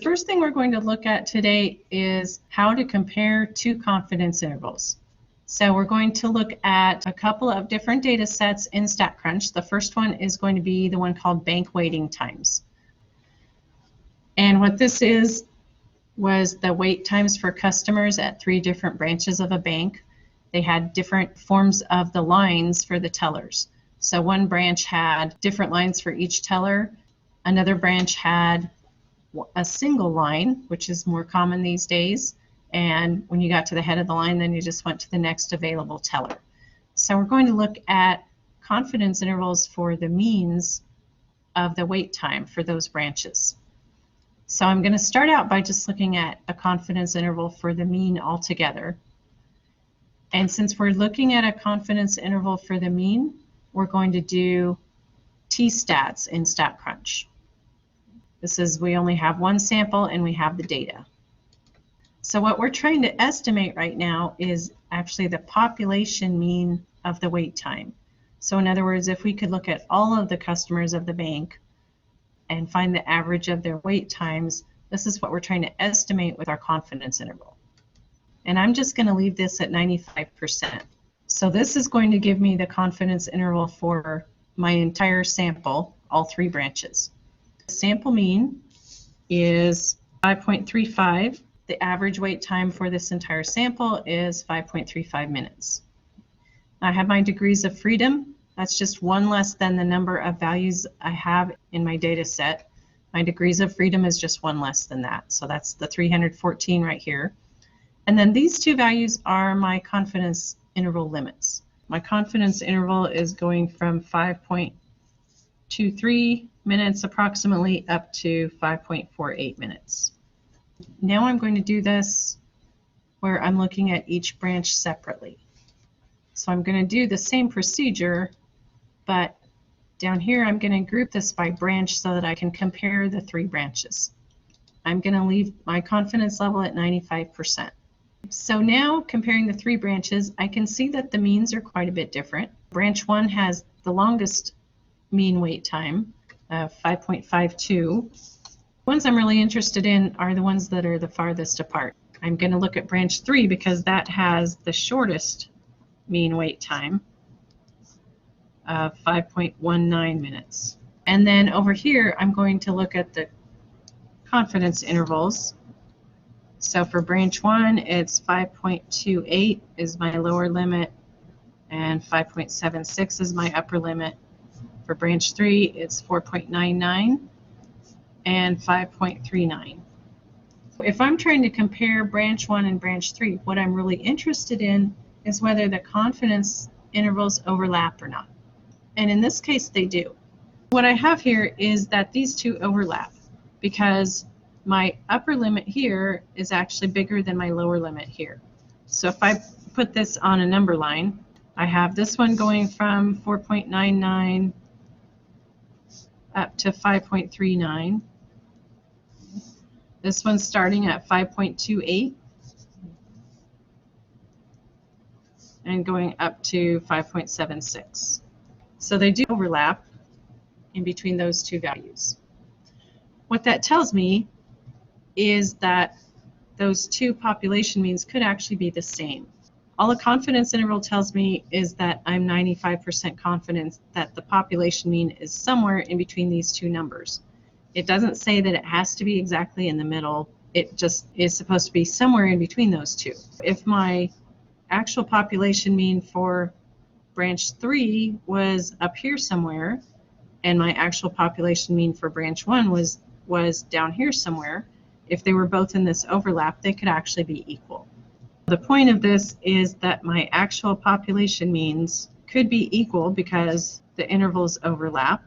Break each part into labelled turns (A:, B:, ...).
A: First thing we're going to look at today is how to compare two confidence intervals. So we're going to look at a couple of different data sets in StatCrunch. The first one is going to be the one called bank waiting times. And what this was the wait times for customers at 3 different branches of a bank. They had different forms of the lines for the tellers. So one branch had different lines for each teller. Another branch had a single line, which is more common these days, and when you got to the head of the line, then you just went to the next available teller. So we're going to look at confidence intervals for the means of the wait time for those branches. So I'm going to start out by just looking at a confidence interval for the mean altogether. And since we're looking at a confidence interval for the mean, we're going to do t-stats in StatCrunch. This is, we only have one sample and we have the data. So what we're trying to estimate right now is actually the population mean of the wait time. So in other words, if we could look at all of the customers of the bank and find the average of their wait times, this is what we're trying to estimate with our confidence interval. And I'm just going to leave this at 95%. So this is going to give me the confidence interval for my entire sample, all 3 branches. The sample mean is 5.35. The average wait time for this entire sample is 5.35 minutes. I have my degrees of freedom. That's just one less than the number of values I have in my data set. My degrees of freedom is just one less than that. So that's the 314 right here. And then these 2 values are my confidence interval limits. My confidence interval is going from 5.23 minutes approximately up to 5.48 minutes. Now I'm going to do this where I'm looking at each branch separately. So I'm going to do the same procedure, but down here I'm going to group this by branch so that I can compare the 3 branches. I'm going to leave my confidence level at 95%. So now comparing the 3 branches, I can see that the means are quite a bit different. Branch 1 has the longest mean wait time of 5.52. Ones I'm really interested in are the ones that are the farthest apart. I'm going to look at branch 3 because that has the shortest mean wait time of 5.19 minutes. And then over here I'm going to look at the confidence intervals. So for branch 1 it's 5.28 is my lower limit and 5.76 is my upper limit. For branch 3 it's 4.99 and 5.39. If I'm trying to compare branch 1 and branch 3, what I'm really interested in is whether the confidence intervals overlap or not. And in this case they do. What I have here is that these 2 overlap because my upper limit here is actually bigger than my lower limit here. So if I put this on a number line, I have this one going from 4.99 up to 5.39. This one's starting at 5.28 and going up to 5.76. So they do overlap in between those 2 values. What that tells me is that those 2 population means could actually be the same. All a confidence interval tells me is that I'm 95% confident that the population mean is somewhere in between these 2 numbers. It doesn't say that it has to be exactly in the middle. It just is supposed to be somewhere in between those 2. If my actual population mean for branch 3 was up here somewhere and my actual population mean for branch 1 was down here somewhere, if they were both in this overlap, they could actually be equal. The point of this is that my actual population means could be equal because the intervals overlap.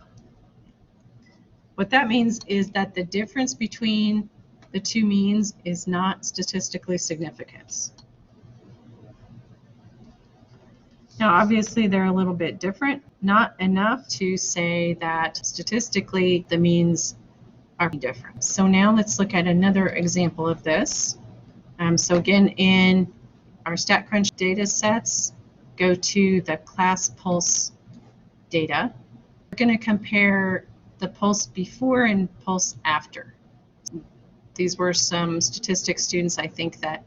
A: What that means is that the difference between the 2 means is not statistically significant. Now obviously they're a little bit different, not enough to say that statistically the means are different. So now let's look at another example of this. So again, in our StatCrunch data sets, go to the class pulse data. We're going to compare the pulse before and pulse after. These were some statistics students, I think, that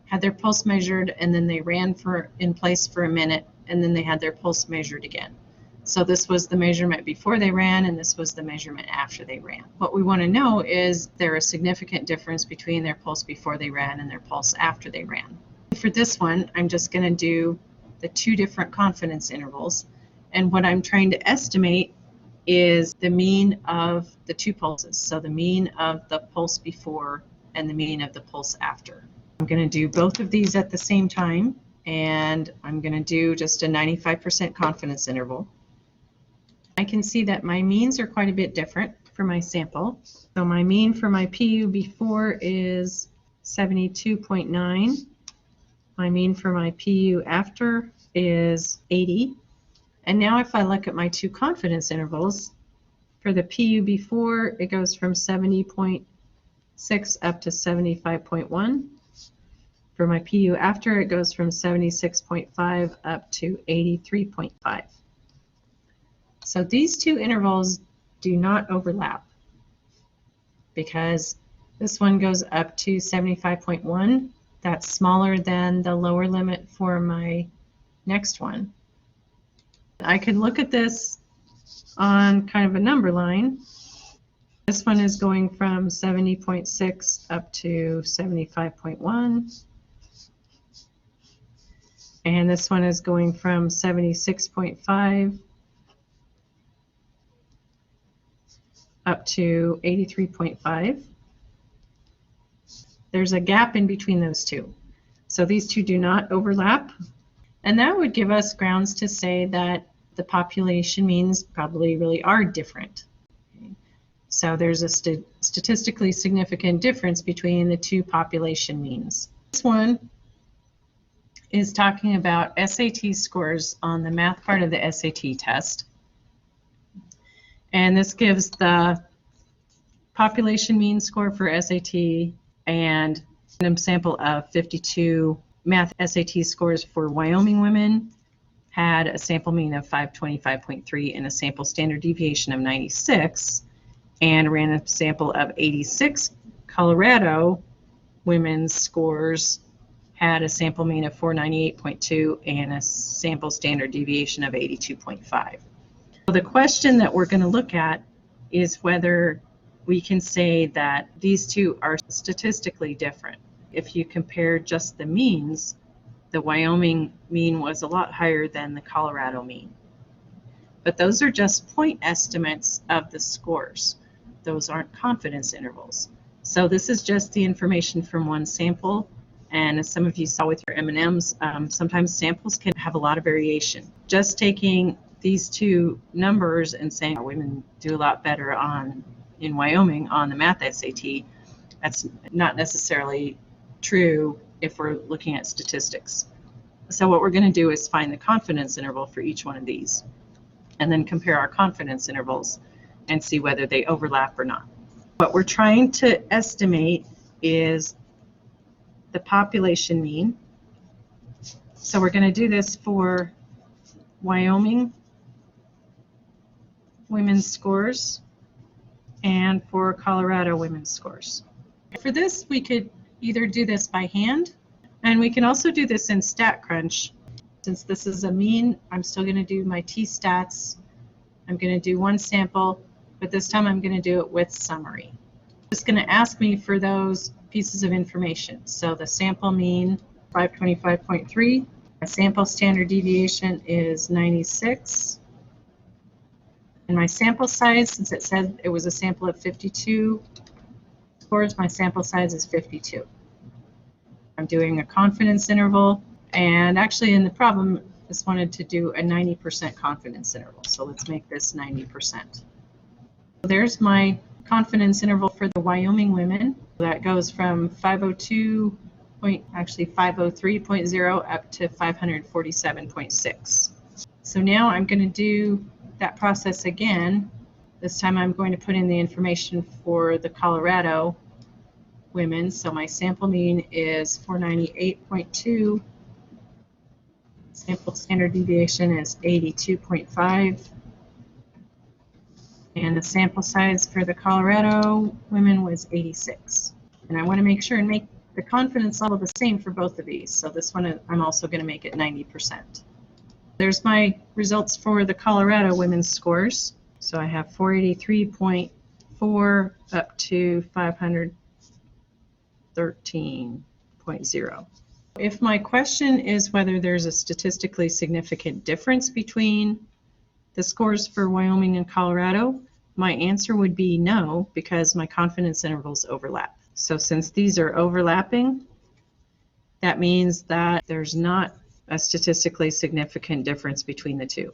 A: had their pulse measured and then they ran in place for a minute and then they had their pulse measured again. So this was the measurement before they ran and this was the measurement after they ran. What we want to know is there a significant difference between their pulse before they ran and their pulse after they ran. For this one, I'm just going to do the two different confidence intervals, and what I'm trying to estimate is the mean of the two pulses, so the mean of the pulse before and the mean of the pulse after. I'm going to do both of these at the same time, and I'm going to do just a 95% confidence interval. I can see that my means are quite a bit different for my sample. So my mean for my PU before is 72.9. My mean for my PU after is 80. And now if I look at my two confidence intervals, for the PU before, it goes from 70.6 up to 75.1. For my PU after, it goes from 76.5 up to 83.5. So these two intervals do not overlap because this one goes up to 75.1. That's smaller than the lower limit for my next one. I could look at this on kind of a number line. This one is going from 70.6 up to 75.1. And this one is going from 76.5 up to 83.5. There's a gap in between those two. So these two do not overlap. And that would give us grounds to say that the population means probably really are different. So there's a statistically significant difference between the two population means. This one is talking about SAT scores on the math part of the SAT test. And this gives the population mean score for SAT and a sample of 52 math SAT scores for Wyoming women, had a sample mean of 525.3 and a sample standard deviation of 96, and ran a sample of 86 Colorado women's scores, had a sample mean of 498.2 and a sample standard deviation of 82.5. So the question that we're going to look at is whether we can say that these two are statistically different. If you compare just the means, the Wyoming mean was a lot higher than the Colorado mean. But those are just point estimates of the scores. Those aren't confidence intervals. So this is just the information from one sample. And as some of you saw with your M&Ms, sometimes samples can have a lot of variation. Just taking these two numbers and saying women do a lot better in Wyoming on the math SAT, that's not necessarily true if we're looking at statistics. So what we're going to do is find the confidence interval for each one of these and then compare our confidence intervals and see whether they overlap or not. What we're trying to estimate is the population mean. So we're going to do this for Wyoming women's scores and for Colorado women's scores. For this, we could either do this by hand, and we can also do this in StatCrunch. Since this is a mean, I'm still going to do my t-stats. I'm going to do one sample, but this time I'm going to do it with summary. It's going to ask me for those pieces of information. So the sample mean, 525.3. My sample standard deviation is 96. And my sample size, since it said it was a sample of 52 scores, my sample size is 52. I'm doing a confidence interval, and actually in the problem, just wanted to do a 90% confidence interval. So let's make this 90%. There's my confidence interval for the Wyoming women. That goes from 503.0 up to 547.6. So now I'm going to do that process again. This time I'm going to put in the information for the Colorado women. So my sample mean is 498.2. Sample standard deviation is 82.5. And the sample size for the Colorado women was 86. And I want to make sure and make the confidence level the same for both of these. So this one I'm also going to make it 90%. There's my results for the Colorado women's scores. So I have 483.4 up to 513.0. If my question is whether there's a statistically significant difference between the scores for Wyoming and Colorado, my answer would be no, because my confidence intervals overlap. So since these are overlapping, that means that there's not a statistically significant difference between the two.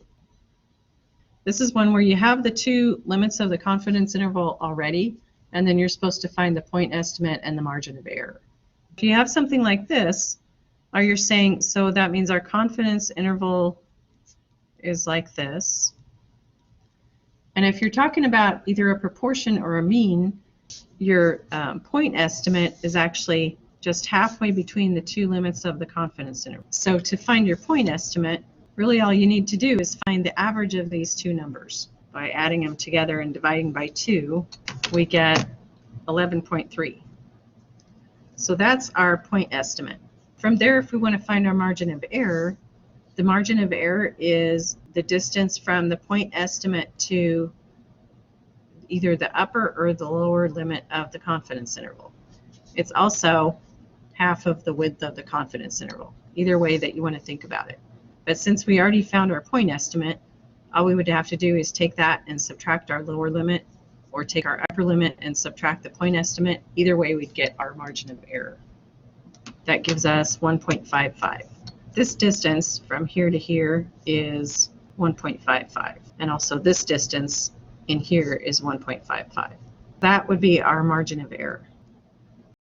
A: This is one where you have the two limits of the confidence interval already, and then you're supposed to find the point estimate and the margin of error. If you have something like this, or you're saying, so that means our confidence interval is like this. And if you're talking about either a proportion or a mean, your point estimate is actually just halfway between the two limits of the confidence interval. So to find your point estimate, really all you need to do is find the average of these two numbers. By adding them together and dividing by 2, we get 11.3. So that's our point estimate. From there, if we want to find our margin of error, the margin of error is the distance from the point estimate to either the upper or the lower limit of the confidence interval. It's also half of the width of the confidence interval, either way that you want to think about it. But since we already found our point estimate, all we would have to do is take that and subtract our lower limit, or take our upper limit and subtract the point estimate. Either way, we'd get our margin of error. That gives us 1.55. This distance from here to here is 1.55, and also this distance in here is 1.55. That would be our margin of error.